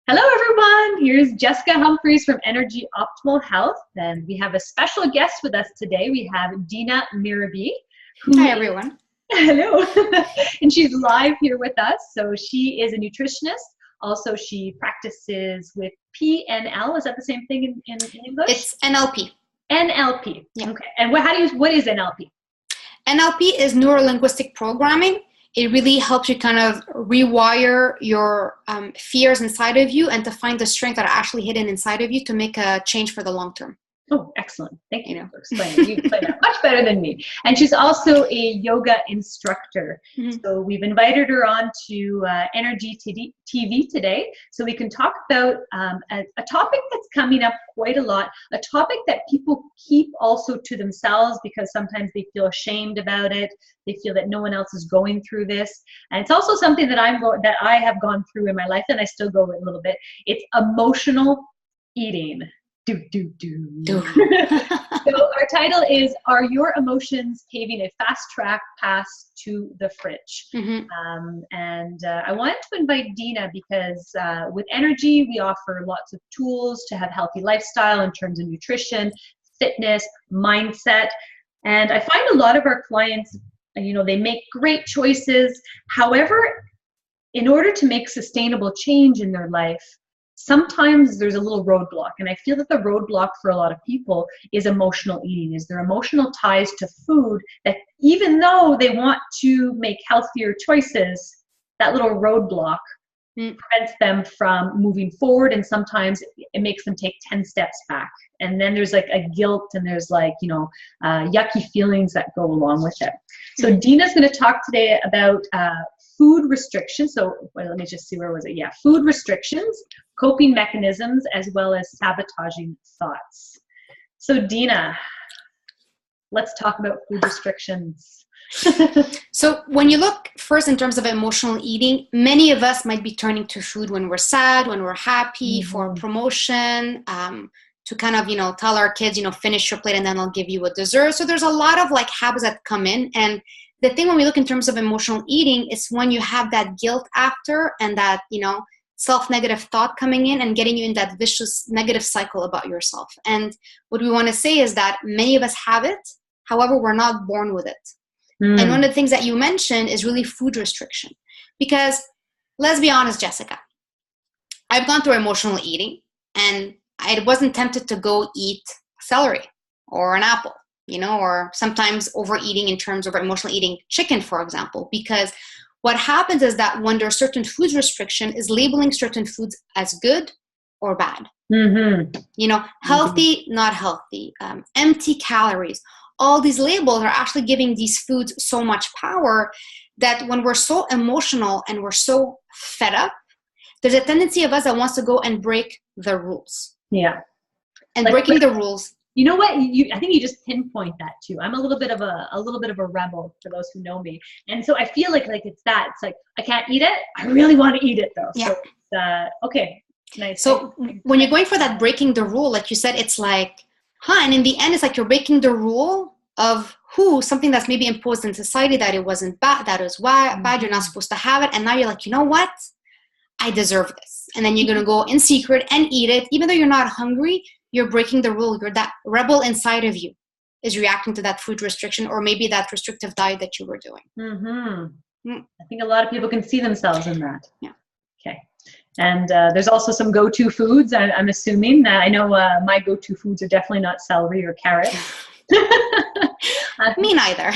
Hello, everyone. Here's Jessica Humphreys from EnerJ Optimal Health, and we have a special guest with us today. We have Dina Mirabi. Hi, everyone. Hello. And she's live here with us. So she is a nutritionist. Also, she practices with PNL. Is that the same thing in English? It's NLP. NLP. Yeah. Okay. And what is NLP? NLP is neuro-linguistic programming. It really helps you kind of rewire your fears inside of you and to find the strength that are actually hidden inside of you to make a change for the long term. Oh, excellent. Thank you for explaining. You explain that much better than me. And she's also a yoga instructor. Mm-hmm. So we've invited her on to EnerJ TV today so we can talk about a topic that's coming up quite a lot, a topic that people keep also to themselves because sometimes they feel ashamed about it. They feel that no one else is going through this. And it's also something that I have gone through in my life, and I still go a little bit. It's emotional eating. So our title is, Are Your Emotions Paving a Fast Track Path to the Fridge? Mm-hmm. I wanted to invite Dina because with EnerJ, we offer lots of tools to have healthy lifestyle in terms of nutrition, fitness, mindset. And I find a lot of our clients, they make great choices. However, in order to make sustainable change in their life, sometimes there's a little roadblock, and I feel that the roadblock for a lot of people is emotional eating, is their emotional ties to food, that even though they want to make healthier choices, that little roadblock prevents them from moving forward, and sometimes it makes them take 10 steps back. And then there's like a guilt, and there's like, yucky feelings that go along with it. So Dina's going to talk today about food restrictions. So let me just see, where was it? Yeah, food restrictions, coping mechanisms, as well as sabotaging thoughts. So Dina, let's talk about food restrictions. So when you look first in terms of emotional eating, many of us might be turning to food when we're sad, when we're happy, for promotion, to kind of, tell our kids, finish your plate and then I'll give you a dessert. So there's a lot of like habits that come in. And the thing when we look in terms of emotional eating is when you have that guilt after and that, self-negative thought coming in and getting you in that vicious negative cycle about yourself. And what we want to say is that many of us have it. However, we're not born with it. And one of the things that you mentioned is really food restriction. Because let's be honest, Jessica, I've gone through emotional eating and I wasn't tempted to go eat celery or an apple, or sometimes overeating in terms of emotional eating chicken, for example, because what happens is that when there's certain foods restriction is labeling certain foods as good or bad, healthy, not healthy, empty calories. All these labels are actually giving these foods so much power that when we're so emotional and we're so fed up, there's a tendency of us that wants to go and break the rules. Yeah. And breaking the rules. You know what? I think you just pinpoint that too. I'm a little bit of a rebel, for those who know me, and so I feel like it's that. It's like I can't eat it. I really want to eat it though. Yeah. So okay, nice. So when you're going for that breaking the rule, like you said, it's like, and in the end, it's like you're breaking the rule of something that's maybe imposed in society that it wasn't bad, that it was bad. You're not supposed to have it, and now you're like, you know what? I deserve this, and then you're gonna go in secret and eat it, even though you're not hungry. You're breaking the rule. That rebel inside of you is reacting to that food restriction or maybe that restrictive diet that you were doing. I think a lot of people can see themselves in that. Yeah. Okay. And there's also some go-to foods. I'm assuming. I know my go-to foods are definitely not celery or carrot. Me neither.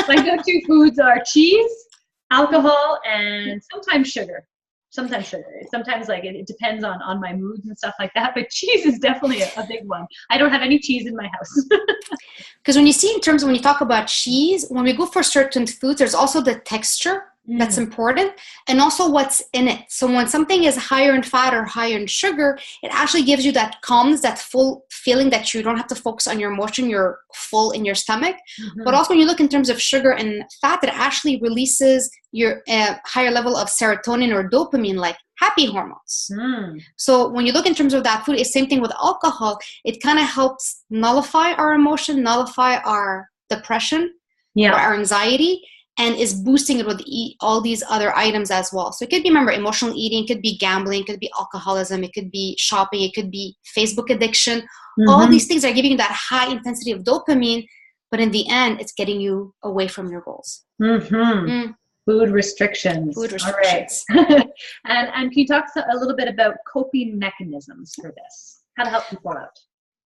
My go-to foods are cheese, alcohol, and sometimes sugar. Sometimes like it depends on my moods and stuff like that, but cheese is definitely a big one. I don't have any cheese in my house. Because when you talk about cheese, when we go for certain foods, there's also the texture that's important and also what's in it. So when something is higher in fat or higher in sugar, it actually gives you that calmness, that full feeling that you don't have to focus on your emotion, you're full in your stomach. But also when you look in terms of sugar and fat, it actually releases your higher level of serotonin or dopamine, like happy hormones. So when you look in terms of that food, it's the same thing with alcohol. It kind of helps nullify our emotion, nullify our depression, or our anxiety. and is boosting it with all these other items as well. So it could be, remember, emotional eating, it could be gambling, it could be alcoholism, it could be shopping, it could be Facebook addiction. All these things are giving you that high intensity of dopamine, but in the end, it's getting you away from your goals. Food restrictions. Food restrictions. All right. and can you talk a little bit about coping mechanisms for this? How to help people out?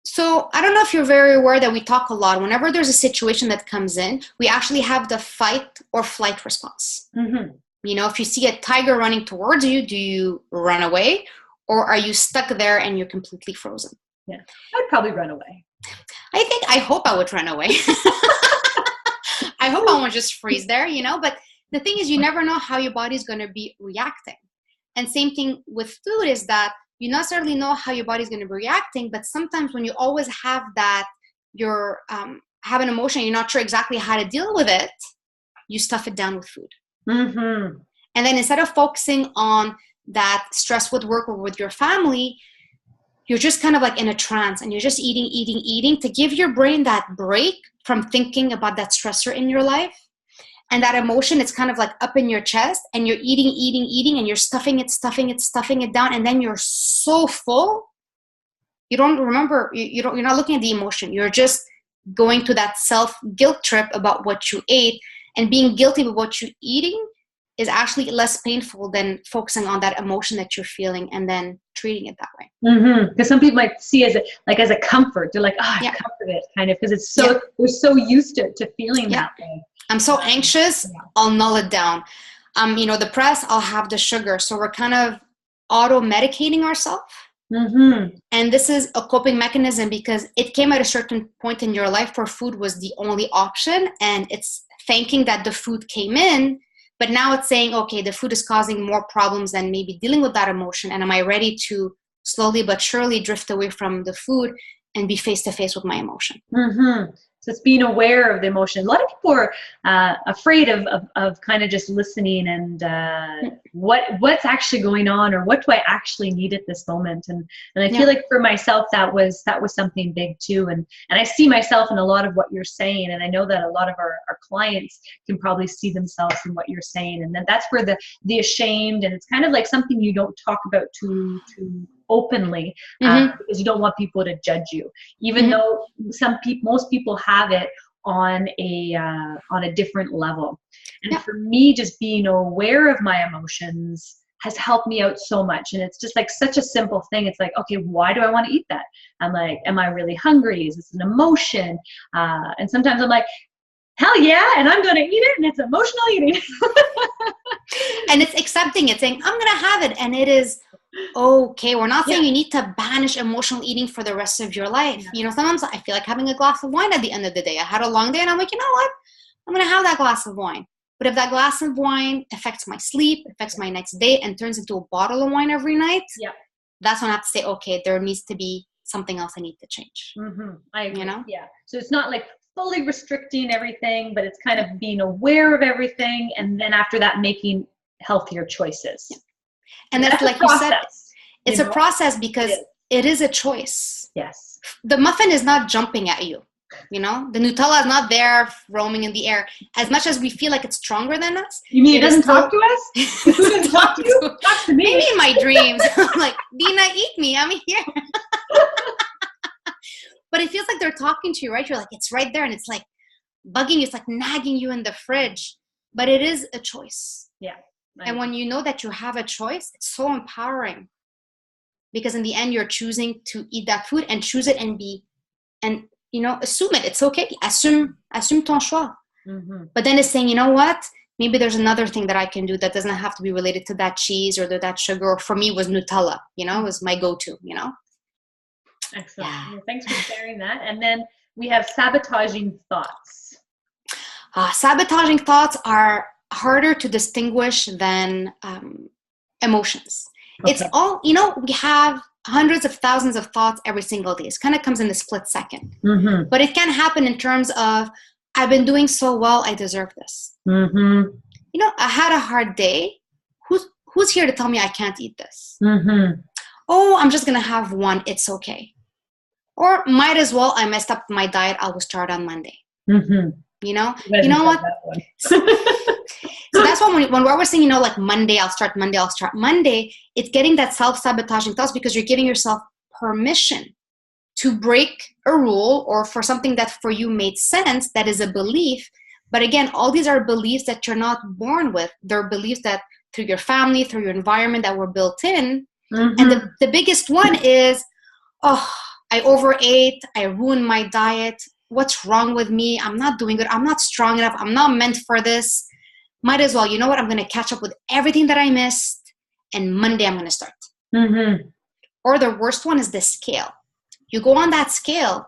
So I don't know if you're very aware that we talk a lot. Whenever there's a situation that comes in, we actually have the fight or flight response. You know, if you see a tiger running towards you, do you run away, or are you stuck there and you're completely frozen? Yeah, I'd probably run away. I hope I would run away. I hope I won't just freeze there, you know, but the thing is, you never know how your body's going to be reacting. And same thing with food is that you not necessarily know how your body's going to be reacting, but sometimes when you always have that, you're have an emotion, you're not sure exactly how to deal with it, you stuff it down with food. And then instead of focusing on that stress with work or with your family, you're just kind of like in a trance and you're just eating to give your brain that break from thinking about that stressor in your life. And that emotion, it's kind of like up in your chest and you're eating, and you're stuffing it down. And then you're so full, you don't remember, you're not looking at the emotion. You're just going to that self-guilt trip about what you ate, and being guilty of what you're eating is actually less painful than focusing on that emotion that you're feeling and then treating it that way. Because some people might see as a comfort. They're like, I comfort it, kind of, because it's so we're so used to feeling that way. I'm so anxious, I'll null it down. You know, depressed, I'll have the sugar. So we're kind of auto-medicating ourselves. And this is a coping mechanism because it came at a certain point in your life where food was the only option, and it's thanking that the food came in. But now it's saying, okay, the food is causing more problems than maybe dealing with that emotion. And am I ready to slowly but surely drift away from the food and be face to face with my emotion? So it's being aware of the emotion. A lot of people are afraid of kind of just listening and what's actually going on, or what do I actually need at this moment. And I feel like for myself, that was something big too. And I see myself in a lot of what you're saying. And I know that a lot of our clients can probably see themselves in what you're saying. And then that's where the ashamed, and it's kind of like something you don't talk about too openly, because you don't want people to judge you, even though most people have it on a different level. And for me, just being aware of my emotions has helped me out so much. And it's just like such a simple thing. It's like, okay, why do I want to eat that? I'm like, am I really hungry? Is this an emotion? And sometimes I'm like, hell yeah, and I'm going to eat it, and it's emotional eating. And it's accepting it, saying, I'm going to have it, and it is okay. We're not saying you need to banish emotional eating for the rest of your life. You know, sometimes I feel like having a glass of wine at the end of the day. I had a long day, and I'm like, you know what? I'm going to have that glass of wine. But if that glass of wine affects my sleep, affects my next day, and turns into a bottle of wine every night, that's when I have to say, okay, there needs to be something else I need to change. I agree. You know? Yeah. So it's not like fully restricting everything, but it's kind of being aware of everything, and then after that, making healthier choices. And that's like you said, it's a process because it is a choice. Yes. The muffin is not jumping at you. You know, the Nutella is not there roaming in the air. As much as we feel like it's stronger than us. You mean it doesn't talk to us? It doesn't talk to you? Talk to me. Maybe in my dreams. I'm like, Dina, eat me. I'm here. But it feels like they're talking to you, right? You're like, it's right there. And it's like bugging you. It's like nagging you in the fridge. But it is a choice. Yeah. And when you know that you have a choice, it's so empowering. Because in the end, you're choosing to eat that food and choose it and you know, assume it. It's okay. Assume ton choix. But then it's saying, you know what? Maybe there's another thing that I can do that doesn't have to be related to that cheese or that sugar. Or for me, it was Nutella. You know, it was my go-to. You know. Excellent. Well, thanks for sharing that. And then we have sabotaging thoughts. Sabotaging thoughts are harder to distinguish than emotions. Okay. It's all, you know, we have hundreds of thousands of thoughts every single day. It kind of comes in a split second. But it can happen in terms of, I've been doing so well, I deserve this. You know, I had a hard day. Who's here to tell me I can't eat this? Oh, I'm just going to have one. It's okay. Or might as well, I messed up my diet. I will start on Monday. You know what? So that's why when we're saying, you know, like Monday, I'll start Monday, it's getting that self-sabotaging thoughts because you're giving yourself permission to break a rule or for something that for you made sense, that is a belief. But again, all these are beliefs that you're not born with. They're beliefs that through your family, through your environment that were built in. Mm-hmm. And the biggest one is, oh, I overate, I ruined my diet. What's wrong with me? I'm not doing good. I'm not strong enough. I'm not meant for this. Might as well, you know what? I'm going to catch up with everything that I missed. And Monday, I'm going to start. Mm-hmm. Or the worst one is the scale. You go on that scale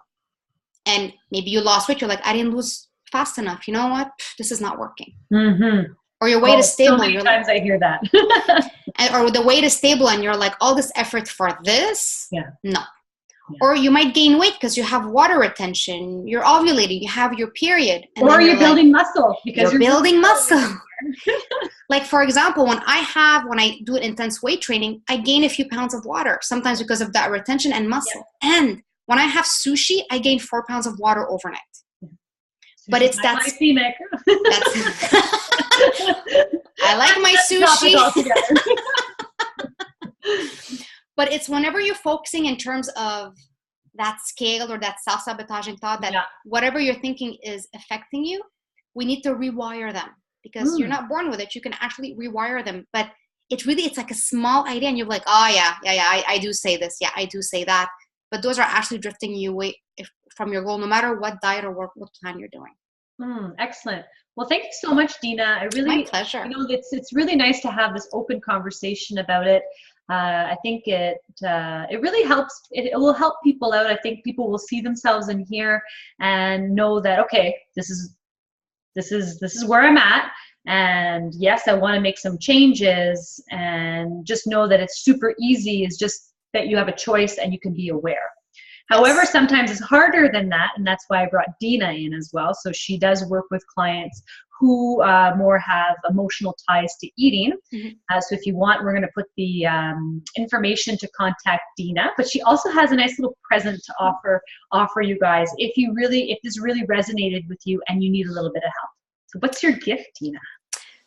and maybe you lost weight. You're like, I didn't lose fast enough. You know what? This is not working. Mm-hmm. Or your weight is stable. So many times I hear that. Or the weight is stable and you're like, all this effort for this? Yeah. No. Yeah. Or you might gain weight because you have water retention, you're ovulating, you have your period. And or you're building muscle. Because you're building muscle. Like, for example, when I do an intense weight training, I gain a few pounds of water, sometimes because of that retention and muscle. Yeah. And when I have sushi, I gain 4 pounds of water overnight. Yeah. But it's that glycemic. I like my sushi. But it's whenever you're focusing in terms of that scale or that self-sabotaging thought that whatever you're thinking is affecting you, we need to rewire them because you're not born with it. You can actually rewire them. But it's like a small idea and you're like, oh yeah, I do say this. Yeah, I do say that. But those are actually drifting you away from your goal, no matter what diet or what plan you're doing. Excellent. Well, thank you so much, Dina. My pleasure. You know, it's really nice to have this open conversation about it. I think it really helps. It will help people out. I think people will see themselves in here and know that, okay, this is where I'm at. And yes, I want to make some changes, and just know that it's super easy. It's just that you have a choice and you can be aware. However, sometimes it's harder than that, and that's why I brought Dina in as well. So she does work with clients who more have emotional ties to eating. Mm-hmm. So if you want, we're going to put the information to contact Dina. But she also has a nice little present to offer you guys if this really resonated with you and you need a little bit of help. So what's your gift, Dina?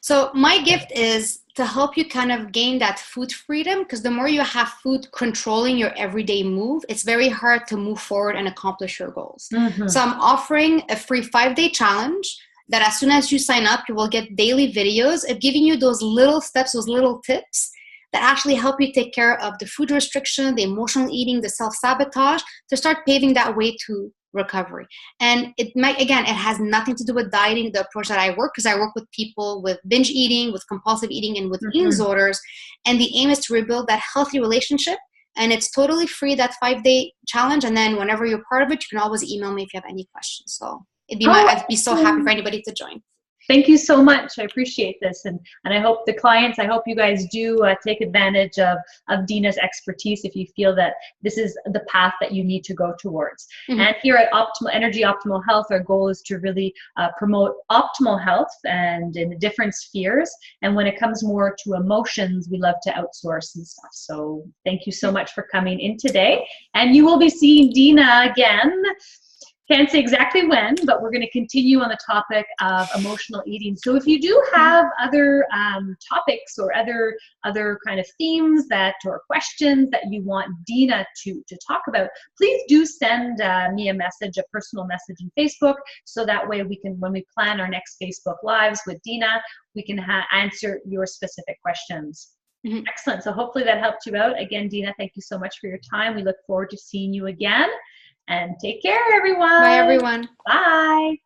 So my gift is to help you kind of gain that food freedom, because the more you have food controlling your everyday move, it's very hard to move forward and accomplish your goals. Mm-hmm. So I'm offering a free 5-day challenge that as soon as you sign up, you will get daily videos of giving you those little steps, those little tips that actually help you take care of the food restriction, the emotional eating, the self-sabotage, to start paving that way to recovery. And it has nothing to do with dieting, the approach that I work, because I work with people with binge eating, with compulsive eating, and with eating disorders. And the aim is to rebuild that healthy relationship. And it's totally free, that 5-day challenge. And then whenever you're part of it, you can always email me if you have any questions. So I'd be so happy for anybody to join. Thank you so much. I appreciate this. And I hope I hope you guys do take advantage of Dina's expertise if you feel that this is the path that you need to go towards. Mm-hmm. And here at EnerJ Optimal Health, our goal is to really promote optimal health and in different spheres. And when it comes more to emotions, we love to outsource and stuff. So thank you so much for coming in today. And you will be seeing Dina again. Can't say exactly when, but we're going to continue on the topic of emotional eating. So if you do have other topics or other kind of themes or questions that you want Dina to talk about, please do send me a personal message in Facebook, so that way we can, when we plan our next Facebook Lives with Dina, we can answer your specific questions. Mm-hmm. Excellent. So hopefully that helped you out. Again, Dina, thank you so much for your time. We look forward to seeing you again. And take care, everyone. Bye, everyone. Bye.